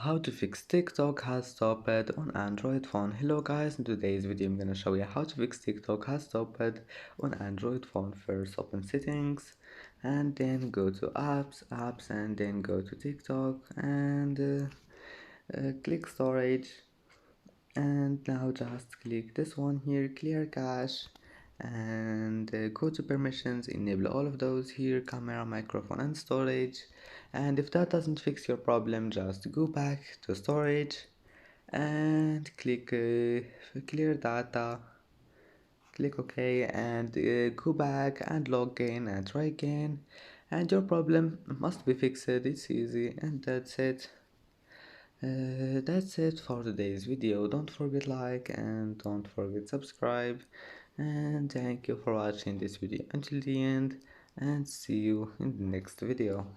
How to fix TikTok has stopped on Android phone. Hello guys, in today's video I'm gonna show you how to fix TikTok has stopped on Android phone. First open settings and then go to apps and then go to TikTok and click storage, and now just click this one here, clear cache, and go to permissions, enable all of those here, camera, microphone and storage. And if that doesn't fix your problem, just go back to storage and click clear data, click OK, and go back and log in and try again, and your problem must be fixed. It's easy, and that's it for today's video. Don't forget like and don't forget subscribe, and thank you for watching this video until the end, and see you in the next video.